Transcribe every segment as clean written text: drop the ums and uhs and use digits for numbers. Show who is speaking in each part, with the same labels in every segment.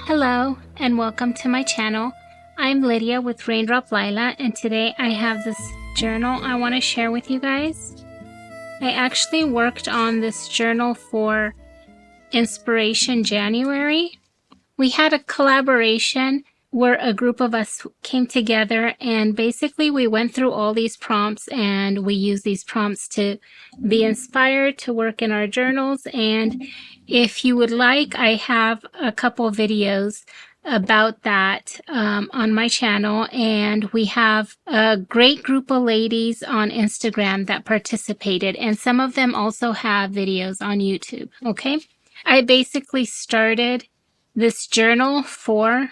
Speaker 1: Hello and welcome to my channel. I'm Lidia with Raindrop Lila, and today I have this journal I want to share with you guys. I actually worked on this journal for Inspiration January. We had a collaboration where a group of us came together, and basically we went through all these prompts and we used these prompts to be inspired to work in our journals. And if you would like, I have a couple videos about that on my channel, and we have a great group of ladies on Instagram that participated, and some of them also have videos on YouTube. Okay, I basically started this journal for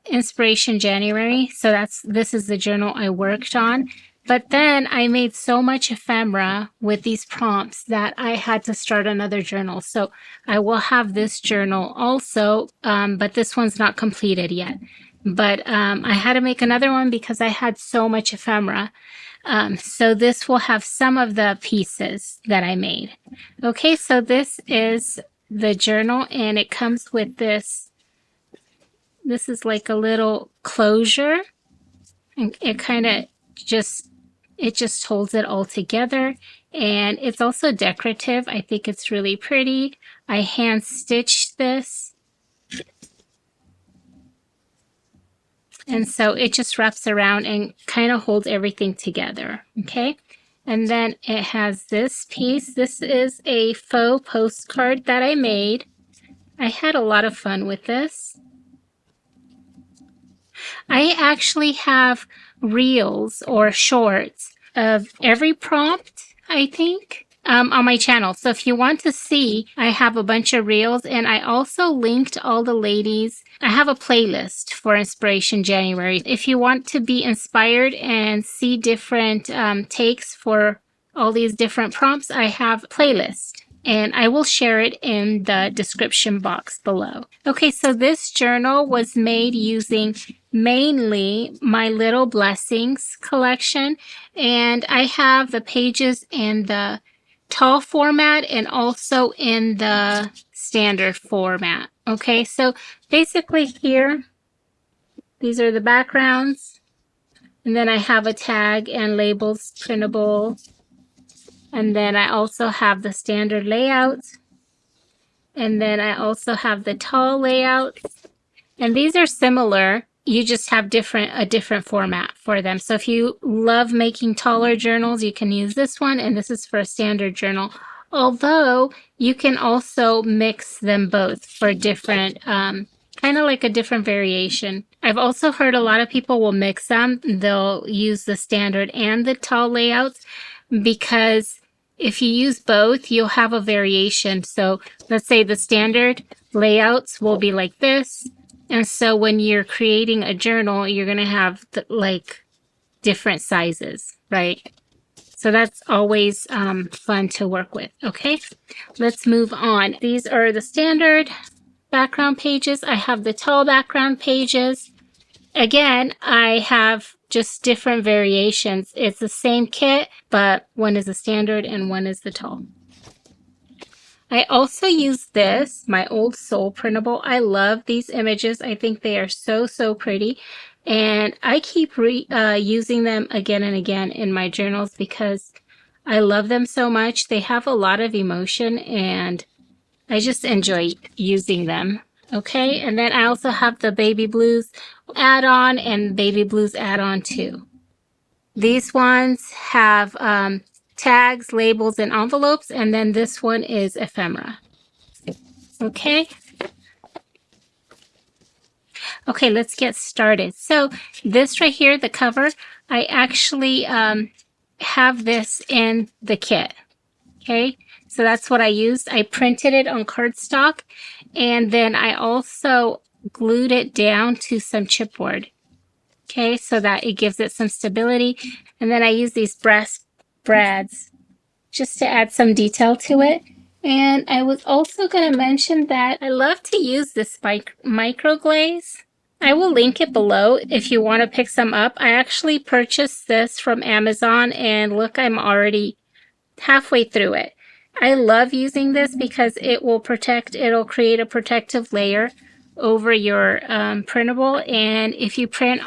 Speaker 1: Inspiration January, so this is the journal I worked on. But then I made so much ephemera with these prompts that I had to start another journal. So I will have this journal also, but this one's not completed yet. But I had to make another one because I had so much ephemera. So this will have some of the pieces that I made. Okay, so this is the journal, and it comes with this. This is like a little closure, and it kind of just holds it all together, and it's also decorative. I think it's really pretty. I hand stitched this, and so it just wraps around and kind of holds everything together. Okay, and then it has this piece. This is a faux postcard that I made. I had a lot of fun with this. I actually have reels or shorts of every prompt, I think, on my channel. So if you want to see, I have a bunch of reels, and I also linked all the ladies. I have a playlist for Inspiration January. If you want to be inspired and see different takes for all these different prompts, I have a playlist, and I will share it in the description box below. Okay, so this journal was made using mainly my Little Blessings collection, and I have the pages in the tall format and also in the standard format. Okay, so basically here, these are the backgrounds, and then I have a tag and labels printable, and then I also have the standard layout, and then I also have the tall layout, and these are similar. You just have a different format for them. So if you love making taller journals, you can use this one, and this is for a standard journal. Although you can also mix them both for different, kind of like a different variation. I've also heard a lot of people will mix them. They'll use the standard and the tall layouts, because if you use both, you'll have a variation. So let's say the standard layouts will be like this. And so when you're creating a journal, you're going to have like different sizes, right? So that's always fun to work with. Okay, let's move on. These are the standard background pages. I have the tall background pages. Again, I have just different variations. It's the same kit, but one is the standard and one is the tall. I also use this, my old soul printable. I love these images. I think they are so, so pretty. And I keep using them again and again in my journals because I love them so much. They have a lot of emotion, and I just enjoy using them. Okay, and then I also have the Baby Blues add-on and Baby Blues add-on too. These ones have tags, labels, and envelopes, and then this one is ephemera. Okay, let's get started. So this right here, the cover, I actually have this in the kit. Okay, so that's what I used. I printed it on cardstock, and then I also glued it down to some chipboard. Okay, so that it gives it some stability. And then I use these brass brads just to add some detail to it. And I was also going to mention that I love to use this micro glaze. I will link it below if you want to pick some up. I actually purchased this from Amazon, and look, I'm already halfway through it. I love using this because it'll create a protective layer over your printable. And if you print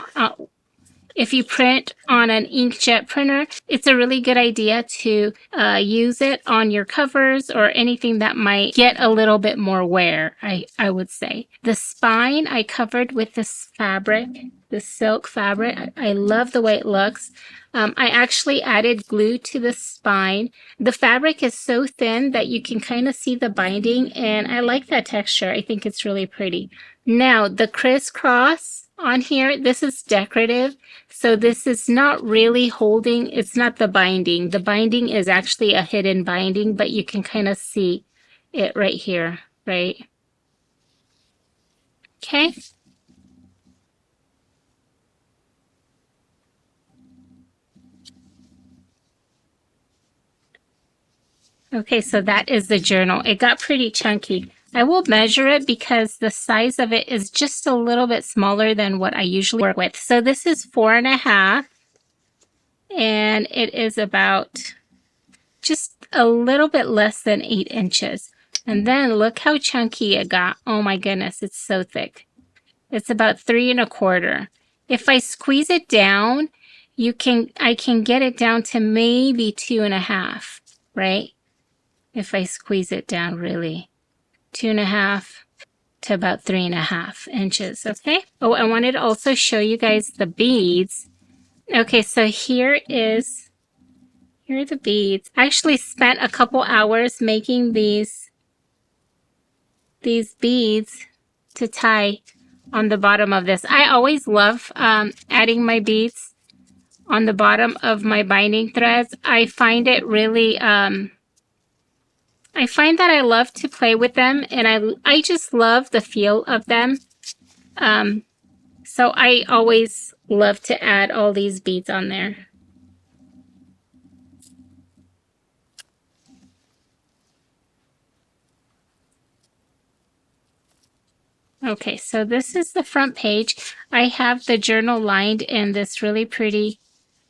Speaker 1: on an inkjet printer, it's a really good idea to use it on your covers or anything that might get a little bit more wear, I would say. The spine I covered with this fabric, this silk fabric. I love the way it looks. I actually added glue to the spine. The fabric is so thin that you can kind of see the binding, and I like that texture. I think it's really pretty. Now, the crisscross on here, this is decorative. So this is not really holding, it's not the binding. The binding is actually a hidden binding, but you can kind of see it right here, right? Okay. Okay, so that is the journal. It got pretty chunky. I will measure it because the size of it is just a little bit smaller than what I usually work with. So this is 4.5, and it is about just a little bit less than 8 inches. And then look how chunky it got. Oh my goodness, it's so thick. It's about 3.25. If I squeeze it down, I can get it down to maybe 2.5, right? If I squeeze it down really. 2.5 to about 3.5 inches, okay? Oh, I wanted to also show you guys the beads. Okay, so here are the beads. I actually spent a couple hours making these beads to tie on the bottom of this. I always love adding my beads on the bottom of my binding threads. I find it really, I find that I love to play with them, and I just love the feel of them. So I always love to add all these beads on there. Okay, so this is the front page. I have the journal lined in this really pretty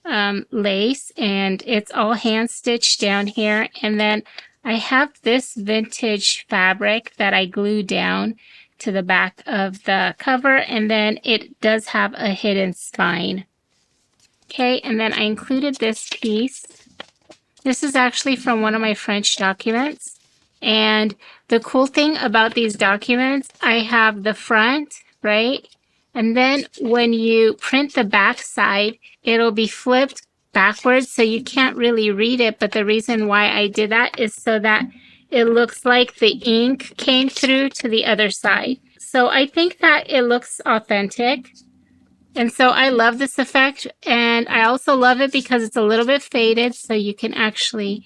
Speaker 1: lace, and it's all hand stitched down here. And then I have this vintage fabric that I glued down to the back of the cover, and then it does have a hidden spine. Okay, and then I included this piece. This is actually from one of my French documents. And the cool thing about these documents, I have the front, right? And then when you print the back side, it'll be flipped backwards, so you can't really read it. But the reason why I did that is so that it looks like the ink came through to the other side. So I think that it looks authentic. And so I love this effect. And I also love it because it's a little bit faded, so you can actually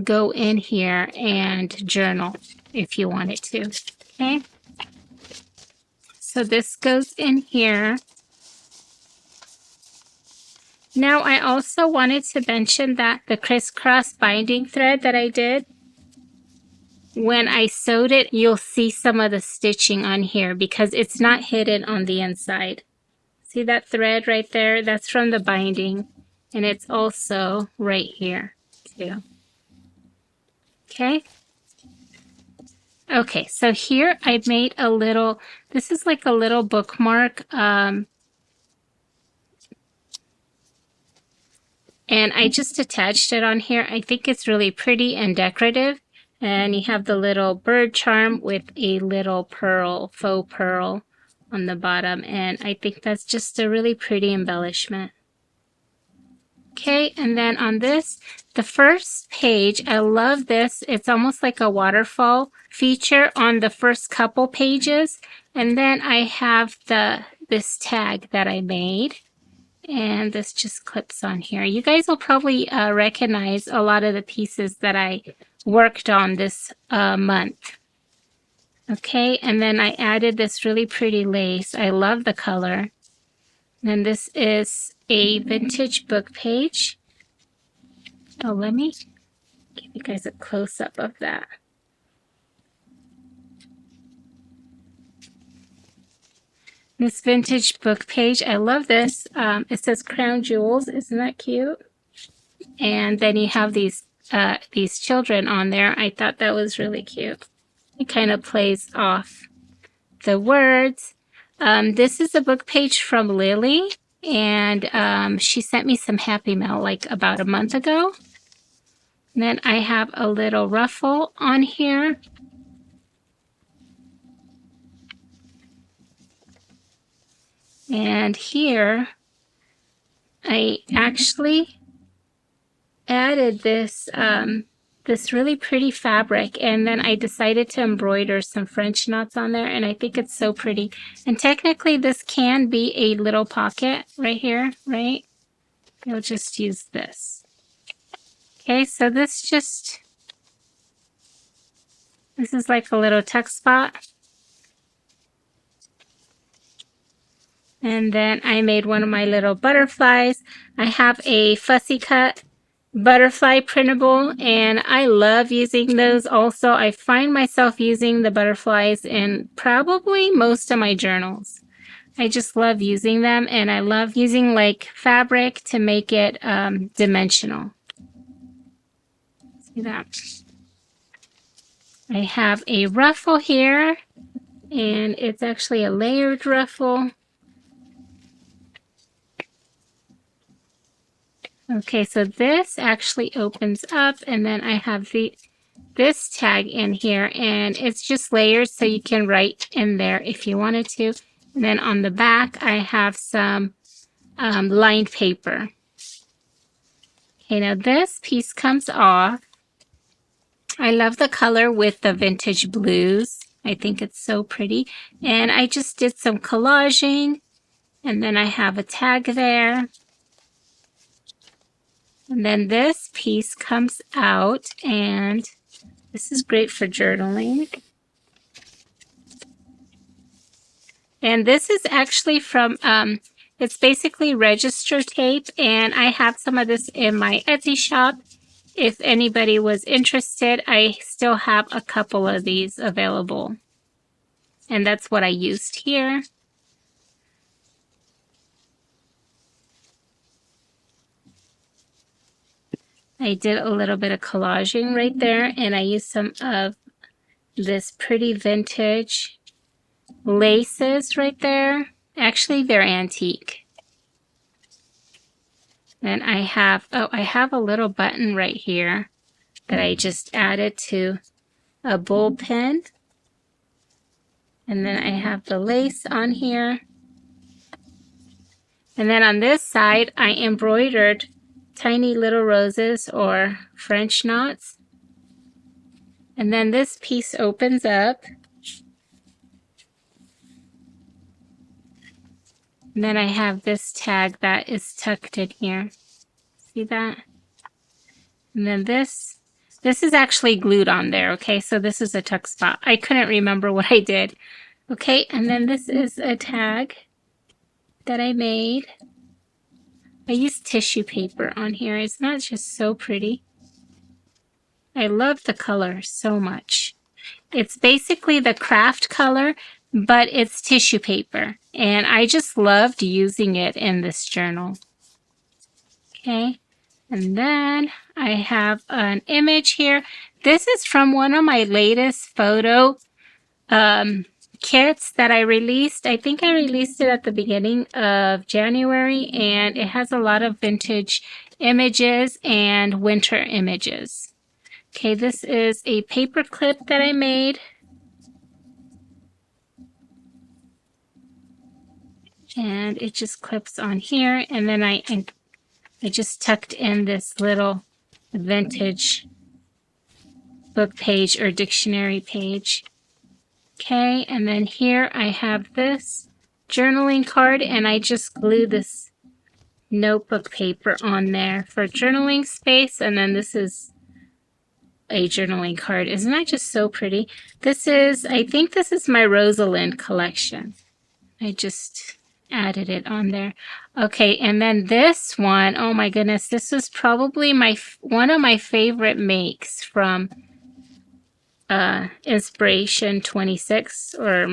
Speaker 1: go in here and journal if you wanted to. Okay. So this goes in here. Now I also wanted to mention that the crisscross binding thread that I did, when I sewed it, you'll see some of the stitching on here because it's not hidden on the inside. See that thread right there? That's from the binding, and it's also right here too. Okay. Okay, so here I made a little, this is like a little bookmark, and I just attached it on here. I think it's really pretty and decorative. And you have the little bird charm with a little pearl, faux pearl on the bottom. And I think that's just a really pretty embellishment. Okay, and then on this, the first page, I love this. It's almost like a waterfall feature on the first couple pages. And then I have this tag that I made. And this just clips on here. You guys will probably recognize a lot of the pieces that I worked on this month. Okay, and then I added this really pretty lace. I love the color. And this is a vintage book page. Oh, let me give you guys a close-up of that. This vintage book page, I love this. It says Crown Jewels. Isn't that cute? And then you have these children on there. I thought that was really cute. It kind of plays off the words. This is a book page from Lily, and she sent me some Happy Mail like about a month ago. And then I have a little ruffle on here. And here, I actually added this this really pretty fabric, and then I decided to embroider some French knots on there, and I think it's so pretty. And technically, this can be a little pocket right here, right? You'll just use this. Okay, so this is like a little tuck spot. And then I made one of my little butterflies. I have a fussy cut butterfly printable, and I love using those also. I find myself using the butterflies in probably most of my journals. I just love using them, and I love using like fabric to make it dimensional. See that? I have a ruffle here, and it's actually a layered ruffle. Okay, so this actually opens up, and then I have this tag in here, and it's just layers, so you can write in there if you wanted to. And then on the back, I have some lined paper. Okay, now this piece comes off. I love the color with the vintage blues. I think it's so pretty. And I just did some collaging, and then I have a tag there. And then this piece comes out, and this is great for journaling. And this is actually from, it's basically register tape, and I have some of this in my Etsy shop. If anybody was interested, I still have a couple of these available. And that's what I used here. I did a little bit of collaging right there, and I used some of this pretty vintage laces right there. Actually, they're antique. Then I have a little button right here that I just added to a bowl pin. And then I have the lace on here. And then on this side, I embroidered tiny little roses or French knots. And then this piece opens up. And then I have this tag that is tucked in here. See that? And then this is actually glued on there, okay? So this is a tuck spot. I couldn't remember what I did. Okay, and then this is a tag that I made. I used tissue paper on here. It's not just so pretty. I love the color so much. It's basically the craft color, but it's tissue paper. And I just loved using it in this journal. Okay, and then I have an image here. This is from one of my latest photo kits that I released. I think I released it at the beginning of January, and it has a lot of vintage images and winter images. Okay, this is a paper clip that I made. And it just clips on here, and then I just tucked in this little vintage book page or dictionary page. Okay, and then here I have this journaling card, and I just glued this notebook paper on there for journaling space, and then this is a journaling card. Isn't that just so pretty? I think this is my Rosalind collection. I just added it on there. Okay, and then this one, oh my goodness, this was probably one of my favorite makes from Inspiration 26, or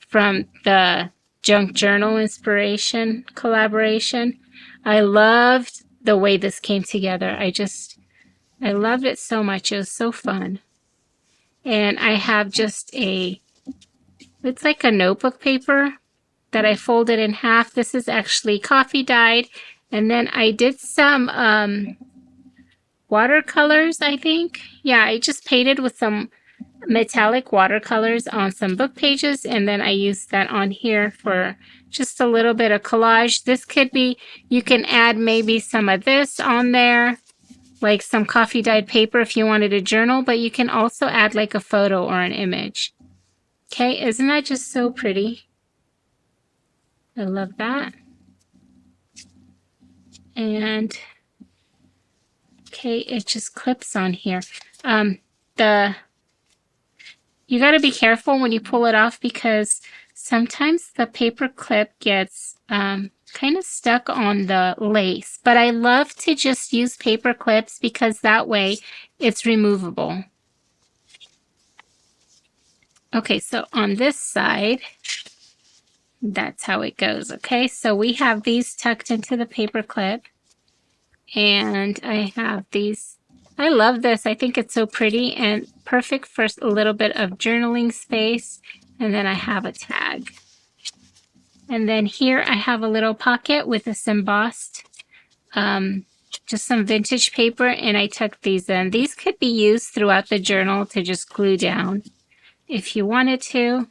Speaker 1: from the Junk Journal Inspiration collaboration. I loved the way this came together. I loved it so much. It was so fun. And I have just it's like a notebook paper that I folded in half. This is actually coffee dyed. And then I did some watercolors, I think. Yeah, I just painted with some metallic watercolors on some book pages, and then I used that on here for just a little bit of collage. This could be, you can add maybe some of this on there, like some coffee dyed paper if you wanted a journal, but you can also add like a photo or an image. Okay, isn't that just so pretty? I love that. And okay, it just clips on here. You got to be careful when you pull it off because sometimes the paper clip gets kind of stuck on the lace. But I love to just use paper clips because that way it's removable. Okay, so on this side, that's how it goes. Okay, so we have these tucked into the paper clip. And I have these. I love this. I think it's so pretty and perfect for a little bit of journaling space. And then I have a tag. And then here I have a little pocket with this embossed, just some vintage paper, and I tucked these in. These could be used throughout the journal to just glue down if you wanted to.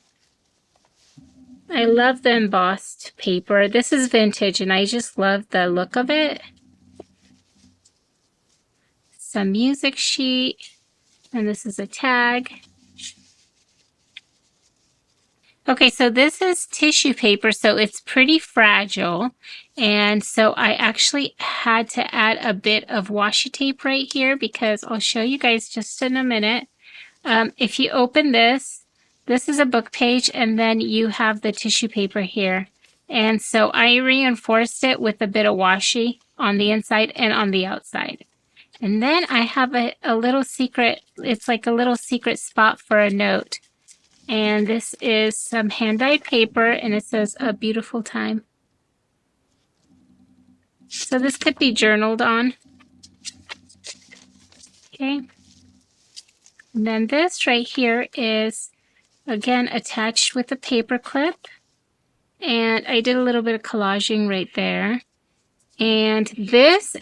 Speaker 1: I love the embossed paper. This is vintage and I just love the look of it. Some music sheet, and this is a tag. Okay, so this is tissue paper, so it's pretty fragile, and so I actually had to add a bit of washi tape right here because I'll show you guys just in a minute. If you open this is a book page, and then you have the tissue paper here, and so I reinforced it with a bit of washi on the inside and on the outside. And then I have a little secret, it's like a little secret spot for a note. And this is some hand-dyed paper, and it says, "A beautiful time." So this could be journaled on. Okay. And then this right here is, again, attached with a paper clip. And I did a little bit of collaging right there. And this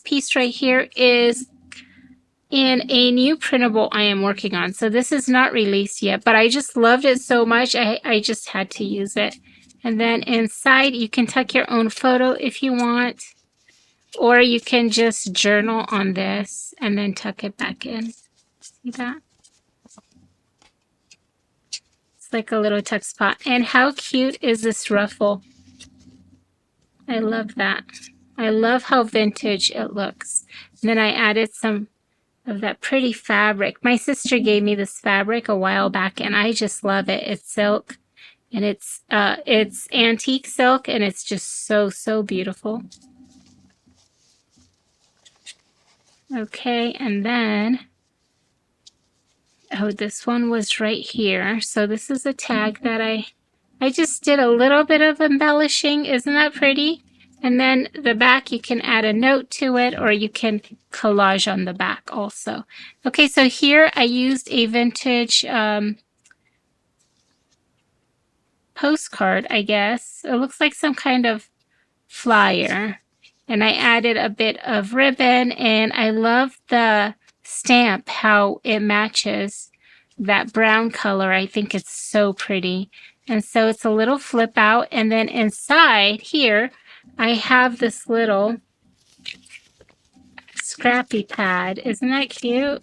Speaker 1: piece right here is in a new printable I am working on. So this is not released yet, but I just loved it so much, I just had to use it. And then inside, you can tuck your own photo if you want, or you can just journal on this and then tuck it back in. See that? It's like a little tuck spot. And how cute is this ruffle? I love that. I love how vintage it looks. And then I added some of that pretty fabric. My sister gave me this fabric a while back, and I just love it. It's silk, and it's antique silk, and it's just so beautiful. Okay, and then, oh, this one was right here. So this is a tag that I just did a little bit of embellishing. Isn't that pretty? And then the back, you can add a note to it, or you can collage on the back also. Okay, so here I used a vintage postcard, I guess. It looks like some kind of flyer. And I added a bit of ribbon, and I love the stamp, how it matches that brown color. I think it's so pretty. And so it's a little flip out, and then inside here, I have this little scrappy pad. Isn't that cute?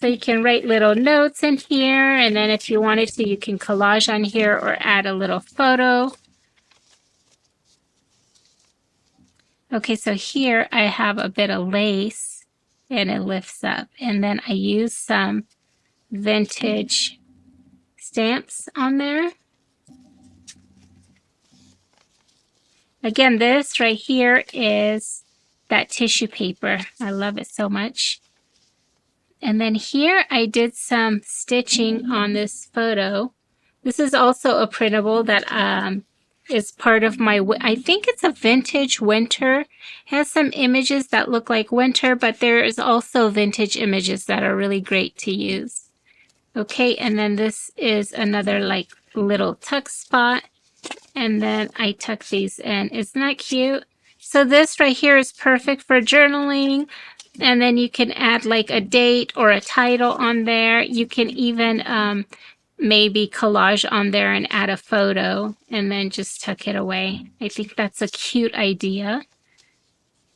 Speaker 1: So you can write little notes in here, and then if you wanted to, you can collage on here or add a little photo. Okay, so here I have a bit of lace, and it lifts up. And then I use some vintage stamps on there. Again, this right here is that tissue paper. I love it so much. And then here I did some stitching on this photo. This is also a printable that is part of my, I think it's a vintage winter. It has some images that look like winter, but there is also vintage images that are really great to use. Okay, and then this is another like little tuck spot. And then I tuck these in. Isn't that cute? So this right here is perfect for journaling. And then you can add like a date or a title on there. You can even maybe collage on there and add a photo and then just tuck it away. I think that's a cute idea.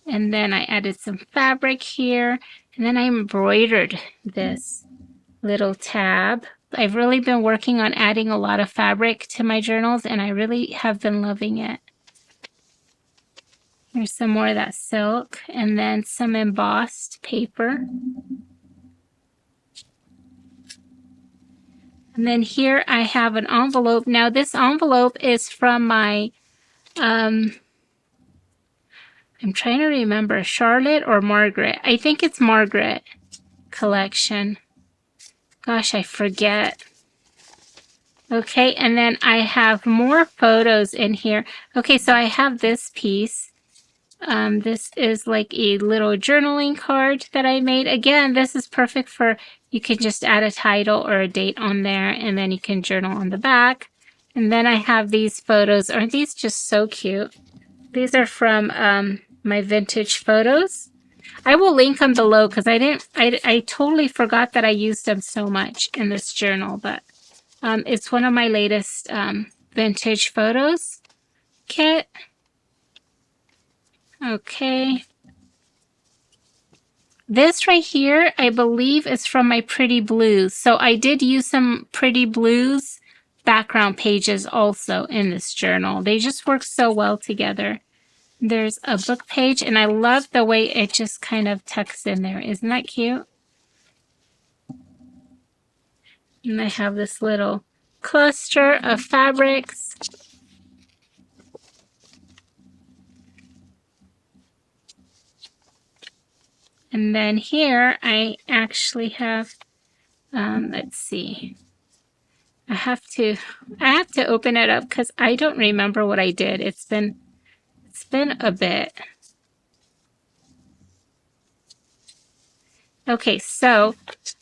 Speaker 1: And then I added some fabric here. And then I embroidered this little tab. I've really been working on adding a lot of fabric to my journals, and I really have been loving it. Here's some more of that silk, and then some embossed paper. And then here I have an envelope. Now this envelope is from my, I'm trying to remember, Charlotte or Margaret. I think it's Margaret collection. Gosh, I forget. Okay, and then I have more photos in here. Okay, so I have this piece. This is like a little journaling card that I made. Again, this is perfect for, you can just add a title or a date on there, and then you can journal on the back. And then I have these photos. Aren't these just so cute? These are from my vintage photos. I will link them below because I totally forgot that I used them so much in this journal, but it's one of my latest vintage photos kit. Okay. This right here, I believe, is from my Pretty Blues. So I did use some Pretty Blues background pages also in this journal. They just work so well together. There's a book page, and I love the way it just kind of tucks in there. Isn't that cute? And I have this little cluster of fabrics. And then here I actually have, let's see. I have to open it up because I don't remember what I did. It's been a bit. Okay, so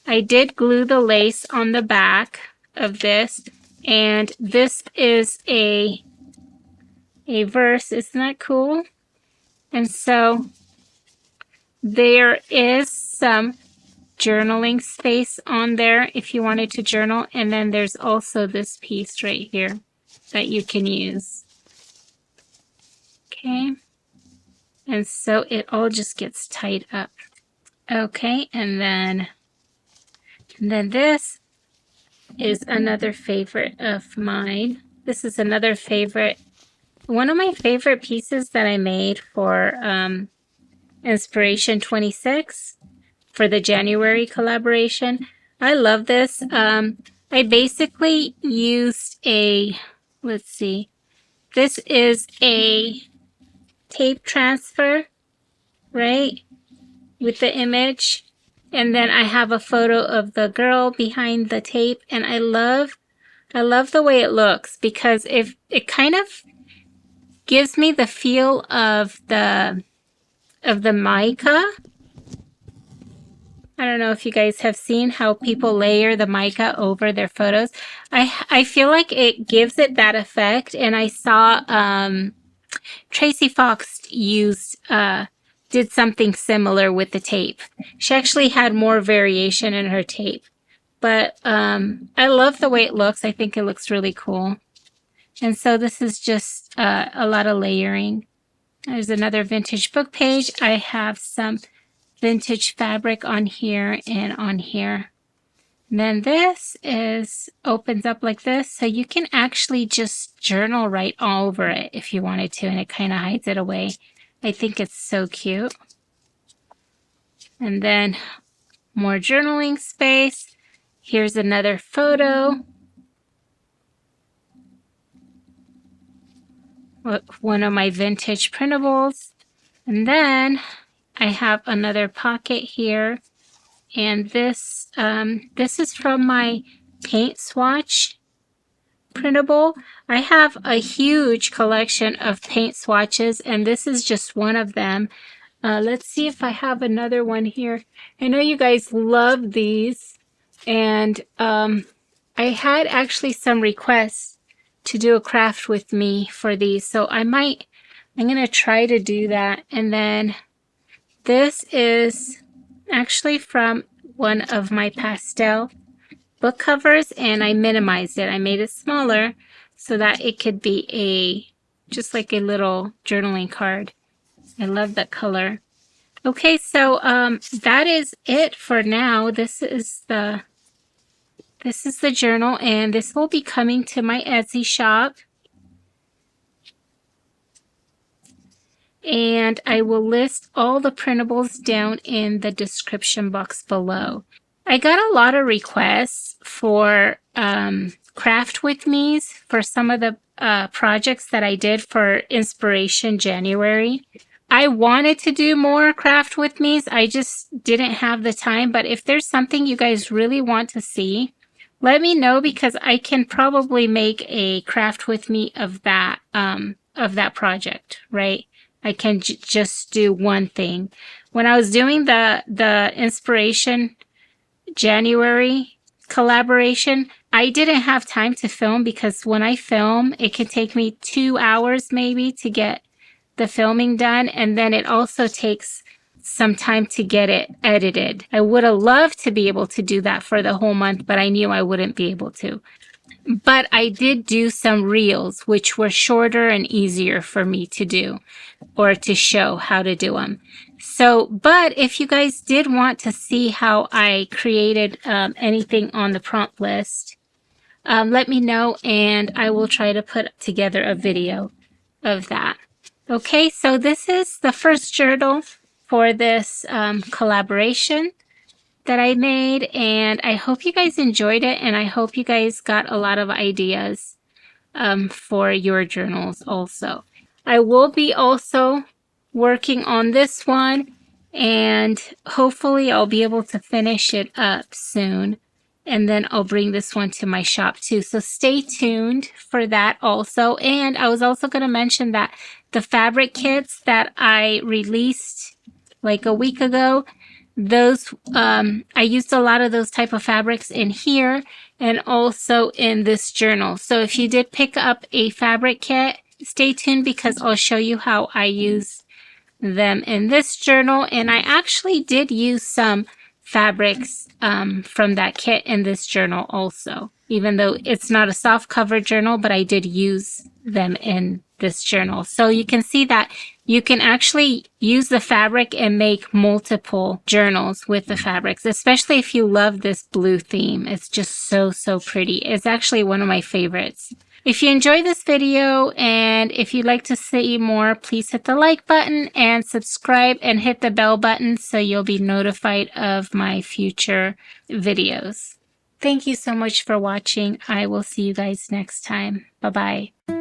Speaker 1: I did glue the lace on the back of this, and this is a verse. Isn't that cool? And so there is some journaling space on there if you wanted to journal, and then there's also this piece right here that you can use. Okay, and so it all just gets tied up. Okay, and then this is another favorite of mine. This is another favorite, one of my favorite pieces that I made for Inspiration 26 for the January collaboration. I love this. I basically used a, let's see, this is a tape transfer, right? With the image, and then I have a photo of the girl behind the tape, and I love the way it looks because if it kind of gives me the feel of the mica. I don't know if you guys have seen how people layer the mica over their photos. I feel like it gives it that effect, and I saw Tracy Fox did something similar with the tape. She actually had more variation in her tape. But I love the way it looks. I think it looks really cool. And so this is just a lot of layering. There's another vintage book page. I have some vintage fabric on here and on here. And then this opens up like this. So you can actually just journal right all over it if you wanted to. And it kind of hides it away. I think it's so cute. And then more journaling space. Here's another photo. One of my vintage printables. And then I have another pocket here. And this is from my paint swatch printable. I have a huge collection of paint swatches, and this is just one of them. Let's see if I have another one here. I know you guys love these, and I had actually some requests to do a craft with me for these, so I'm going to try to do that. And then this is actually from one of my pastel book covers, and I minimized it. I made it smaller so that it could be just like a little journaling card. I love that color. Okay, so that is it for now. This is the journal, and this will be coming to my Etsy shop. And I will list all the printables down in the description box below. I got a lot of requests for craft with me's for some of the projects that I did for Inspiration January. I wanted to do more craft with me's. I just didn't have the time. But if there's something you guys really want to see, let me know, because I can probably make a craft with me of that project, right? I can just do one thing. When I was doing the Inspiration January collaboration, I didn't have time to film, because when I film, it can take me 2 hours maybe to get the filming done, and then it also takes some time to get it edited. I would have loved to be able to do that for the whole month, but I knew I wouldn't be able to. But I did do some reels, which were shorter and easier for me to do, or to show how to do them. So, but if you guys did want to see how I created anything on the prompt list, let me know, and I will try to put together a video of that. Okay, so this is the first journal for this collaboration that I made, and I hope you guys enjoyed it, and I hope you guys got a lot of ideas for your journals also. I will be also working on this one, and hopefully I'll be able to finish it up soon, and then I'll bring this one to my shop too. So stay tuned for that also. And I was also going to mention that the fabric kits that I released like a week ago, those I used a lot of those type of fabrics in here and also in this journal. So if you did pick up a fabric kit, stay tuned, because I'll show you how I use them in this journal. And I actually did use some fabrics from that kit in this journal also, even though it's not a soft cover journal, but I did use them in this journal. So you can see that you can actually use the fabric and make multiple journals with the fabrics, especially if you love this blue theme. It's just so pretty. It's actually one of my favorites. If you enjoyed this video and if you'd like to see more, please hit the like button and subscribe and hit the bell button so you'll be notified of my future videos. Thank you so much for watching. I will see you guys next time. Bye-bye.